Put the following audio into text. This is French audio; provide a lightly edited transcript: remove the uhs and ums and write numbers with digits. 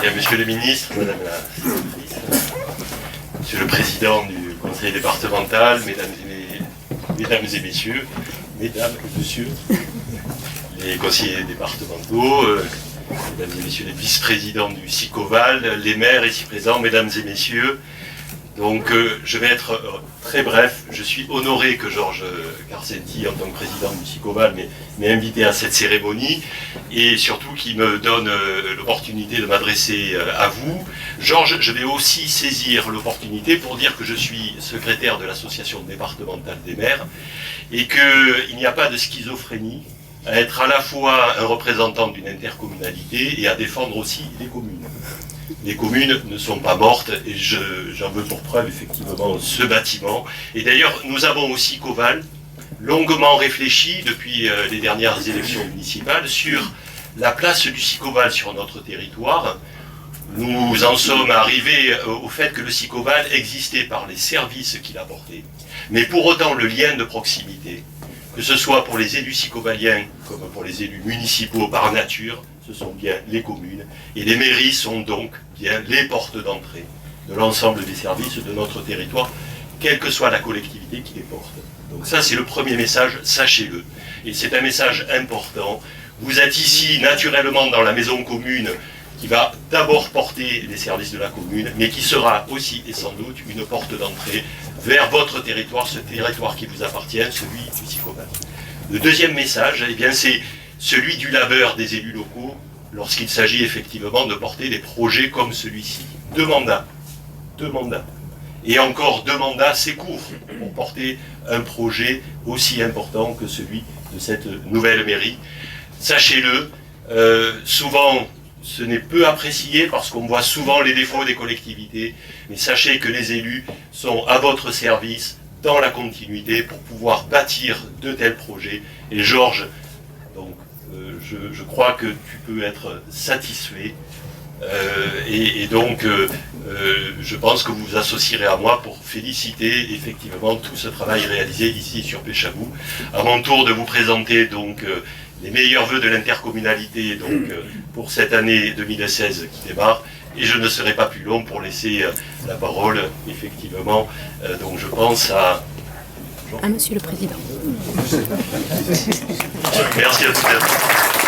Bien, monsieur le ministre, madame la sénatrice, monsieur le président du conseil départemental, mesdames et messieurs, mesdames et messieurs, les conseillers départementaux, mesdames et messieurs les vice-présidents du SICOVAL, les maires ici présents, mesdames et messieurs. Donc je vais être très bref. Je suis honoré que Georges Garcetti, en tant que président du SICOVAL, m'ait invité à cette cérémonie et surtout qu'il me donne l'opportunité de m'adresser à vous. Georges, je vais aussi saisir l'opportunité pour dire que je suis secrétaire de l'association départementale des maires et qu'il n'y a pas de schizophrénie à être à la fois un représentant d'une intercommunalité et à défendre aussi les communes. Les communes ne sont pas mortes et j'en veux pour preuve effectivement ce bâtiment. Et d'ailleurs, nous avons aussi SICOVAL longuement réfléchi depuis les dernières élections municipales sur la place du SICOVAL sur notre territoire. Nous en sommes arrivés au fait que le SICOVAL existait par les services qu'il apportait. Mais pour autant, le lien de proximité, que ce soit pour les élus sicovaliens comme pour les élus municipaux par nature, ce sont bien les communes. Et les mairies sont donc bien les portes d'entrée de l'ensemble des services de notre territoire, quelle que soit la collectivité qui les porte. Donc ça, c'est le premier message, sachez-le. Et c'est un message important. Vous êtes ici naturellement dans la maison commune qui va d'abord porter les services de la commune, mais qui sera aussi et sans doute une porte d'entrée vers votre territoire, ce territoire qui vous appartient, celui du SICOVAL. Le deuxième message, eh bien, c'est celui du labeur des élus locaux lorsqu'il s'agit effectivement de porter des projets comme celui-ci. 2 mandats. Et encore 2 mandats, c'est court pour porter un projet aussi important que celui de cette nouvelle mairie. Sachez-le, souvent ce n'est peu apprécié parce qu'on voit souvent les défauts des collectivités, mais sachez que les élus sont à votre service dans la continuité pour pouvoir bâtir de tels projets. Et Georges, donc, je crois que tu peux être satisfait et donc je pense que vous vous associerez à moi pour féliciter effectivement tout ce travail réalisé ici sur Pêchabou. À mon tour de vous présenter donc les meilleurs vœux de l'intercommunalité donc pour cette année 2016 qui démarre, et je ne serai pas plus long pour laisser la parole effectivement donc je pense à Monsieur le Président. Merci à tous.